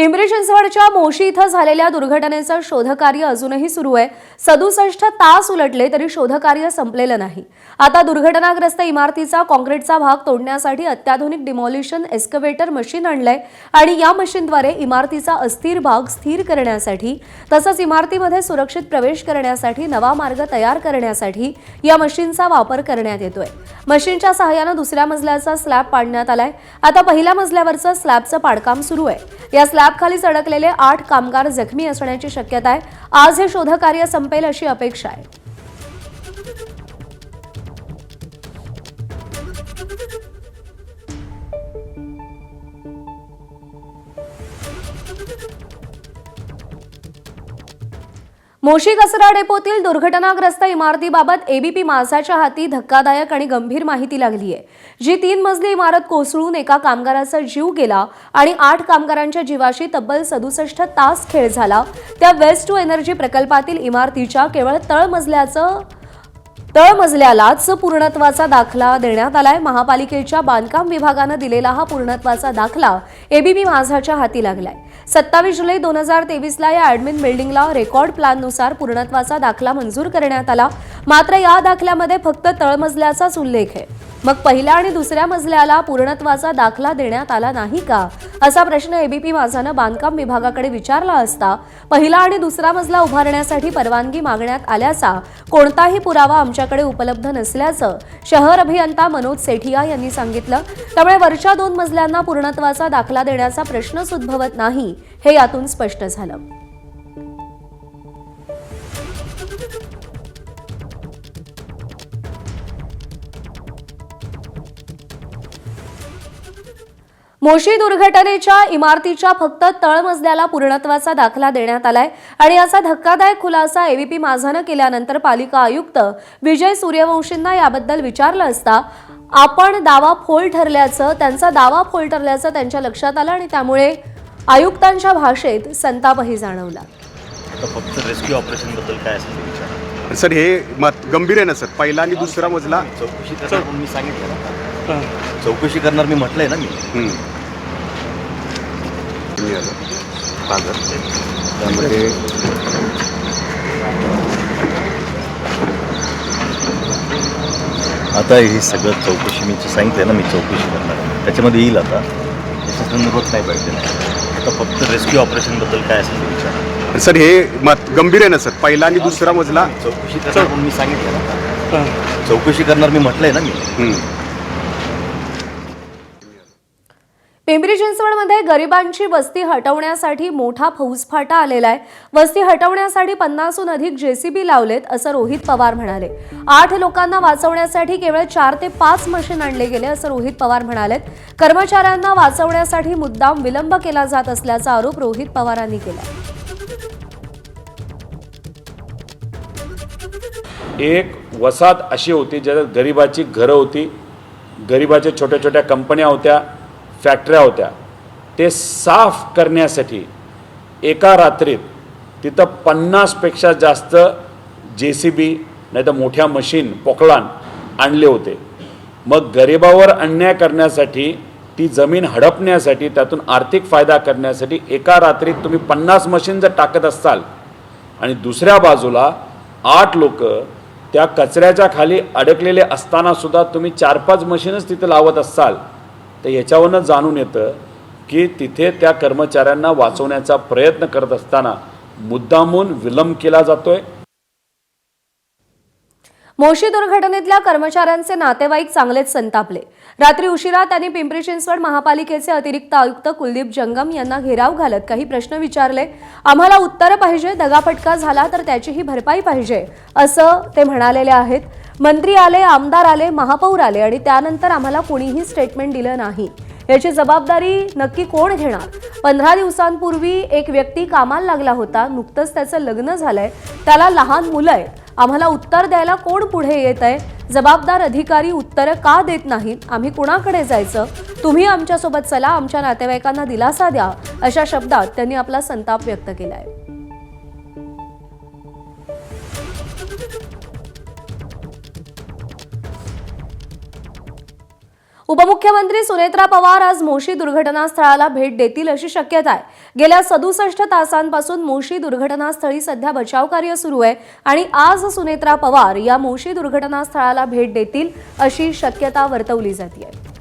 पिंपरी चिंचवडच्या मोशी इथं झालेल्या दुर्घटनेचं शोधकार्य अजूनही सुरू आहे। 67 तास उलटले तरी शोधकार्य संपलेलं नाही। आता दुर्घटनाग्रस्त इमारतीचा काँक्रीटचा भाग तोडण्यासाठी अत्याधुनिक डिमॉलिशन एक्स्कव्हेटर मशीन आणलंय आणि या मशीनद्वारे इमारतीचा अस्थिर भाग स्थिर करण्यासाठी तसंच इमारतीमध्ये सुरक्षित प्रवेश करण्यासाठी नवा मार्ग तयार करण्यासाठी या मशीनचा वापर करण्यात येतोय। मशीनच्या सहाय्याने दुसऱ्या मजल्याचा स्लॅब पाडण्यात आलाय। आता पहिल्या मजल्यावरचं स्लॅबचं पाडकाम सुरू आहे। या स्लॅब खाली अडकलेले 8 कामगार जखमी असण्याची शक्यता आहे। आज हे शोधकार्य संपेल अशी अपेक्षा आहे। मोशी कचरा डेपोतील दुर्घटनाग्रस्त इमारतीबाबत एबीपी माझाच्या हाती धक्कादायक आणि गंभीर माहिती लागली आहे। जी 3 मजली इमारत कोसळून एका कामगाराचा जीव गेला आणि 8 कामगारांच्या जीवाशी तब्बल 67 तास खेळ झाला, त्या वेस्ट टू एनर्जी प्रकल्पातील इमारतीच्या केवळ तळमजल्यालाच पूर्णत्वाचा दाखला देण्यात आलाय। महापालिकेच्या बांधकाम विभागाने दिलेला हा पूर्णत्वाचा दाखला एबीपी माझाच्या हाती लागलाय। 27 जुलै 2023 ला या ॲडमिन बिल्डिंगला रेकॉर्ड प्लॅननुसार पूर्णत्वाचा दाखला मंजूर करण्यात आला। मात्र या दाखल्यामध्ये फक्त तळमजल्याचाच उल्लेख आहे। मग पहिल्या आणि दुसऱ्या मजल्याला पूर्णत्वाचा दाखला देण्यात आला नाही का, असा प्रश्न एबीपी माझाने बांधकाम विभागाकडे विचारला असता पहिला आणि दुसरा मजला उभारण्यासाठी परवानगी मागण्यात आल्याचा कोणताही पुरावा आमच्याकडे उपलब्ध नसल्याचं शहर अभियंता मनोज सेठिया यांनी सांगितलं। त्यामुळे वरच्या 2 मजल्यांना पूर्णत्वाचा दाखला देण्याचा प्रश्नच उद्भवत नाही, हे यातून स्पष्ट झालं। मोशी दुर्घटनेच्या इमारतीच्या फक्त तळमजल्याला पूर्णत्वाचा दाखला देण्यात आलाय आणि याचा धक्कादायक खुलासा एबीपी माझाने केल्यानंतर पालिका आयुक्त विजय सूर्यवंशींना याबद्दल विचारलं असता त्यांचा दावा फोल ठरल्याचं त्यांच्या लक्षात आलं आणि त्यामुळे आयुक्तांच्या भाषेत संतापही जाणवला। फक्त रेस्क्यू ऑपरेशन बद्दल काय असेल विचारा सर, हे गंभीर आहे ना सर? पहिला आणि दुसरा मजला चौकशी करणार मी सांगितलं ना, चौकशी करणार मी म्हटलंय ना मी। त्यामध्ये आता हे सगळं चौकशी मी सांगितलंय ना, मी चौकशी करणार त्याच्यामध्ये येईल। आता त्याच्या संदर्भात नाही पाहिजे। आता फक्त रेस्क्यू ऑपरेशन बद्दल काय असेल विचारा सर, हे गंभीर आहे ना सर? पहिला आणि दुसरा मजला चौकशी करणार मी सांगितलं ना, चौकशी करणार मी म्हटलंय ना मी। पिंपरी चिंचवडमध्ये गरिबांची वस्ती हटवण्यासाठी मोठा फौजफाटा आलेला आहे। वस्ती हटवण्यासाठी 50हून अधिक जेसीबी लावलेत, असं रोहित पवार म्हणाले। 8 लोकांना वाचवण्यासाठी केवळ 4 ते 5 मशीन आणले गेले, असं रोहित पवार म्हणालेत। कर्मचाऱ्यांना वाचवण्यासाठी मुद्दाम विलंब केला जात असल्याचा आरोप रोहित पवारांनी केला। एक वसाहत अशी होती ज्यात गरिबाची घरं होती, गरिबाच्या छोट्या छोट्या कंपन्या होत्या, फॅक्टऱ्या होत्या। ते साफ करण्यासाठी एका रात्रीत तिथं 50 पेक्षा जास्त जेसीबी नाही तर मोठ्या मशीन पोकलान आणले होते। मग गरिबावर अन्याय करण्यासाठी, ती जमीन हडपण्यासाठी, त्यातून आर्थिक फायदा करण्यासाठी एका रात्रीत तुम्ही 50 मशीन जर टाकत असाल आणि दुसऱ्या बाजूला 8 लोक त्या कचऱ्याच्या खाली अडकलेले असताना सुद्धा तुम्ही 4-5 मशीनच तिथे लावत असाल, तर याच्यावरनं जाणून येतं की तिथे त्या कर्मचाऱ्यांना वाचवण्याचा प्रयत्न करत असताना मुद्दामून विलंब केला जातोय। मोशी दुर्घटनेतल्या कर्मचाऱ्यांचे नातेवाईक चांगलेच संतापले। रात्री उशिरा त्यांनी पिंपरी चिंचवड महापालिकेचे अतिरिक्त आयुक्त कुलदीप जंगम यांना घेराव घालत काही प्रश्न विचारले। आम्हाला उत्तर पाहिजे, दगाफटका झाला तर त्याचीही भरपाई पाहिजे, असं ते म्हणालेले आहेत। मंत्री आले, आमदार आले, महापौर आले आणि त्यानंतर आम्हाला कोणीही स्टेटमेंट दिलं नाही। याची जबाबदारी नक्की कोण घेणार? 15 दिवसांपूर्वी एक व्यक्ती कामाला लागला होता, नुकतंच त्याचं लग्न झालंय, त्याला लहान मुलं आहेत। आम्हाला उत्तर द्यायला कोण पुढे येत आहे? जबाबदार अधिकारी उत्तरं का देत नाहीत? आम्ही कुणाकडे जायचं? तुम्ही आमच्यासोबत चला, आमच्या नातेवाईकांना दिलासा द्या, अशा शब्दात त्यांनी आपला संताप व्यक्त केलाय। उपमुख्यमंत्री सुनेत्रा पवार आज मोशी दुर्घटनास्थळाला भेट देतील अशी शक्यता आहे। गेल्या 67 तासांपासून मोशी दुर्घटनास्थळी सध्या बचाव कार्य सुरू आहे आणि आज सुनेत्रा पवार या मोशी दुर्घटनास्थळाला भेट देतील अशी शक्यता वर्तवली जाते.